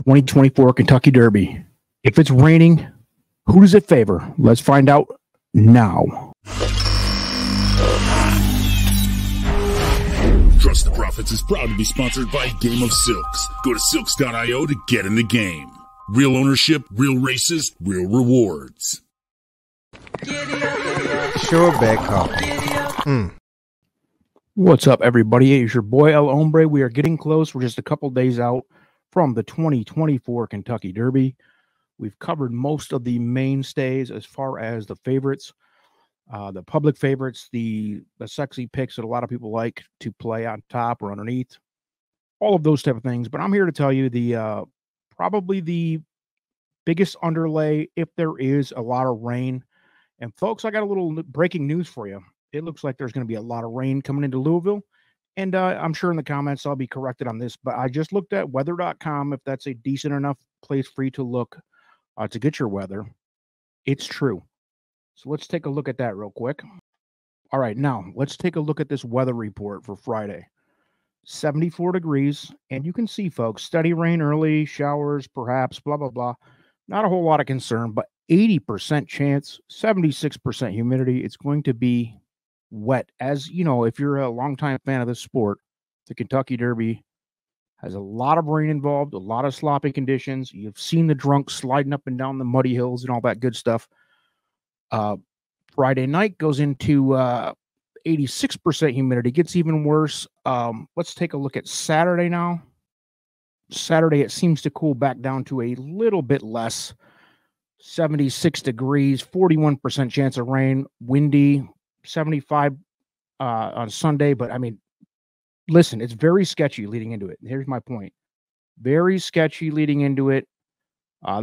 2024 Kentucky Derby. If it's raining, who does it favor? Let's find out now. Trust the Profits is proud to be sponsored by Game of Silks. Go to silks.io to get in the game. Real ownership, real races, real rewards. Sure, bad coffee. What's up, everybody? It's your boy El Hombre. We are getting close. We're just a couple days out from the 2024 Kentucky Derby. We've covered most of the mainstays as far as the favorites, the public favorites, the sexy picks that a lot of people like to play on top or underneath, all of those type of things. But I'm here to tell you the probably the biggest underlay if there is a lot of rain. And folks, I got a little breaking news for you. It looks like there's going to be a lot of rain coming into Louisville. And I'm sure in the comments I'll be corrected on this, but I just looked at weather.com if that's a decent enough place for you to look to get your weather. It's true. So let's take a look at that real quick. All right, now let's take a look at this weather report for Friday. 74 degrees, and you can see, folks, steady rain early, showers, perhaps, blah, blah, blah. Not a whole lot of concern, but 80% chance, 76% humidity. It's going to be wet. As you know, if you're a longtime fan of this sport, the Kentucky Derby has a lot of rain involved, a lot of sloppy conditions. You've seen the drunks sliding up and down the muddy hills and all that good stuff. Friday night goes into 86% humidity. Gets even worse. Let's take a look at Saturday now. Saturday, it seems to cool back down to a little bit less. 76 degrees, 41% chance of rain, windy, 75 on Sunday. But, I mean, listen, it's very sketchy leading into it. Here's my point. Very sketchy leading into it.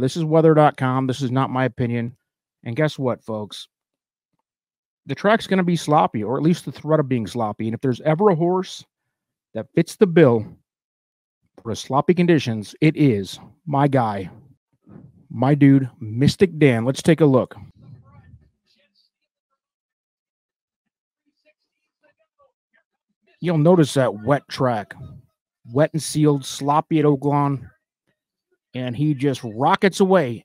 This is weather.com. This is not my opinion. And guess what, folks? The track's going to be sloppy, or at least the threat of being sloppy. And if there's ever a horse that fits the bill for the sloppy conditions, it is my guy, my dude, Mystik Dan. Let's take a look. You'll notice that wet track, wet and sealed, sloppy at Oaklawn, and he just rockets away.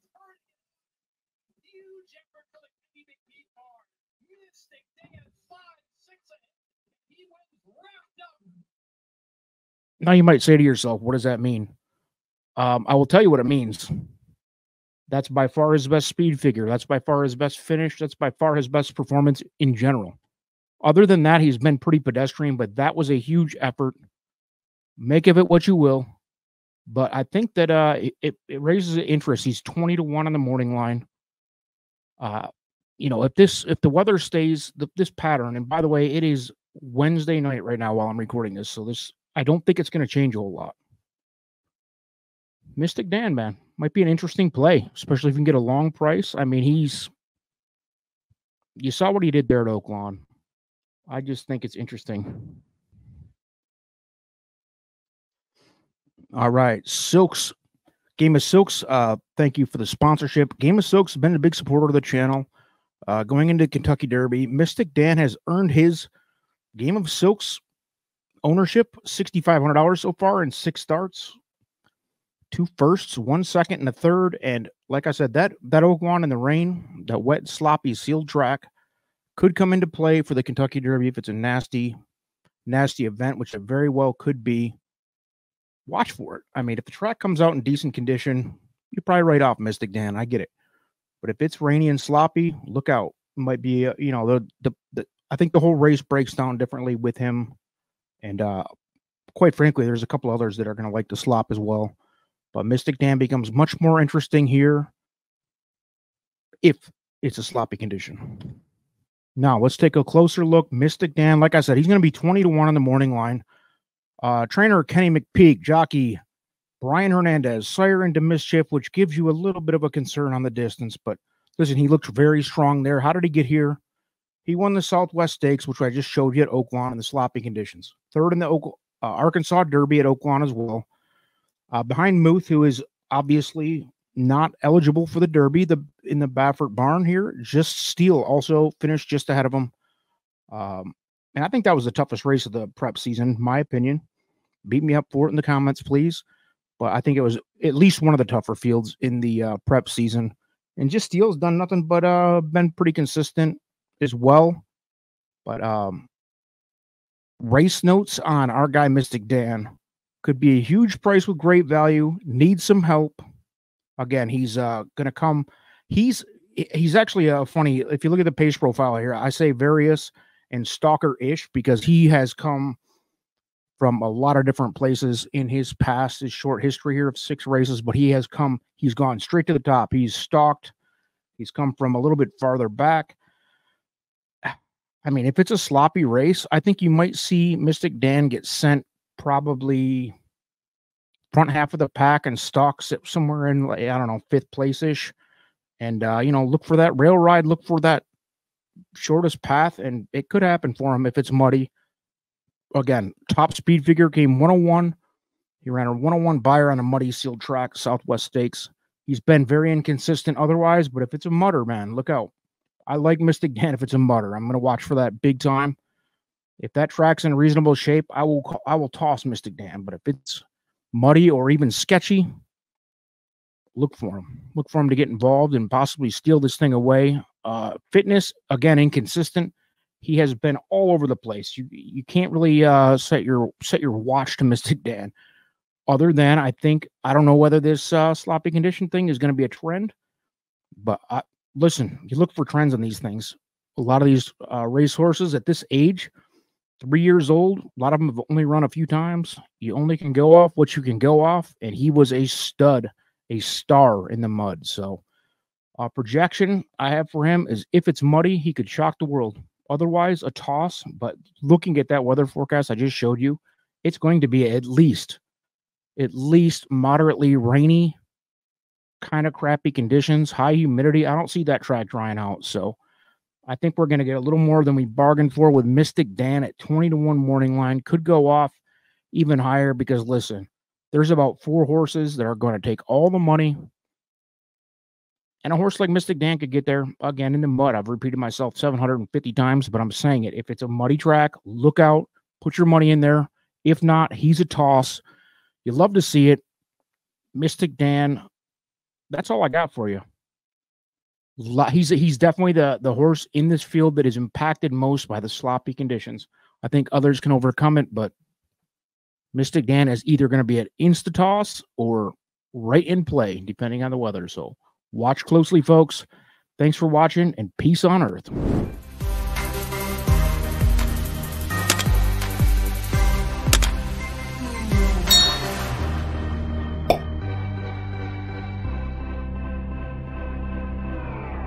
Now you might say to yourself, what does that mean? I will tell you what it means. That's by far his best speed figure. That's by far his best finish. That's by far his best performance in general. Other than that, he's been pretty pedestrian, but that was a huge effort. Make of it what you will. But I think that it raises interest. He's 20-1 on the morning line. You know, if the weather stays this pattern, and by the way, it is Wednesday night right now while I'm recording this, so I don't think it's going to change a whole lot. Mystik Dan, man, might be an interesting play, especially if you can get a long price. I mean, you saw what he did there at Oaklawn. I just think it's interesting. All right, Silks, Game of Silks, thank you for the sponsorship. Game of Silks has been a big supporter of the channel. Going into Kentucky Derby, Mystik Dan has earned his Game of Silks ownership, $6,500 so far in 6 starts. 2 firsts, 1 second, and a third. And like I said, that Oaklawn in the rain, that wet, sloppy, sealed track could come into play for the Kentucky Derby if it's a nasty, nasty event, which it very well could be. Watch for it. I mean, if the track comes out in decent condition, you probably write off Mystik Dan. I get it. But if it's rainy and sloppy, look out. It might be, you know, I think the whole race breaks down differently with him. And quite frankly, there's a couple others that are going to like the slop as well. But Mystik Dan becomes much more interesting here if it's a sloppy condition. Now, let's take a closer look. Mystik Dan, like I said, he's going to be 20-1 on the morning line. Trainer Kenny McPeak, jockey Brian Hernandez, sire into Mischief, which gives you a little bit of a concern on the distance. But listen, he looked very strong there. How did he get here? He won the Southwest Stakes, which I just showed you at Oaklawn in the sloppy conditions. Third in the Arkansas Derby at Oaklawn as well. Behind Muth, who is obviously not eligible for the Derby in the Baffert barn here. Just Steele also finished just ahead of him. And I think that was the toughest race of the prep season, in my opinion. Beat me up for it in the comments, please. but I think it was at least one of the tougher fields in the prep season. And just Steele's done nothing but been pretty consistent as well. But race notes on our guy Mystik Dan could be a huge price with great value. Needs some help. Again, he's gonna come. He's actually funny. If you look at the pace profile here, I say various and stalker-ish because he has come from a lot of different places in his past, his short history here of 6 races, but he's gone straight to the top. He's stalked. He's come from a little bit farther back. I mean, if it's a sloppy race, I think you might see Mystik Dan get sent probably front half of the pack and stalk somewhere in, like, I don't know, 5th place-ish. And, look for that rail ride, look for that shortest path, and it could happen for him if it's muddy. Again, top speed figure came 101. He ran a 101 buyer on a muddy sealed track, Southwest Stakes. He's been very inconsistent otherwise, but if it's a mudder, man, look out. I like Mystik Dan if it's a mudder. I'm going to watch for that big time. If that track's in reasonable shape, I will toss Mystik Dan. But if it's muddy or even sketchy, look for him. Look for him to get involved and possibly steal this thing away. Fitness, again, inconsistent. He has been all over the place. You can't really set your watch to Mystik Dan. Other than, I don't know whether this sloppy condition thing is going to be a trend. But listen, you look for trends on these things. A lot of these racehorses at this age, 3 years old, a lot of them have only run a few times. You only can go off what you can go off. And he was a stud, a star in the mud. So projection I have for him is if it's muddy, he could shock the world. Otherwise, a toss. But looking at that weather forecast I just showed you, it's going to be at least moderately rainy, kind of crappy conditions, high humidity. I don't see that track drying out. So I think we're going to get a little more than we bargained for with Mystik Dan at 20-1 morning line. Could go off even higher because, listen, there's about 4 horses that are going to take all the money. And a horse like Mystik Dan could get there, again, in the mud. I've repeated myself 750 times, but I'm saying it. If it's a muddy track, look out. Put your money in there. If not, he's a toss. You love to see it. Mystik Dan, that's all I got for you. He's definitely the horse in this field that is impacted most by the sloppy conditions. I think others can overcome it, but Mystik Dan is either going to be an insta-toss or right in play, depending on the weather. So watch closely, folks. Thanks for watching, and peace on earth.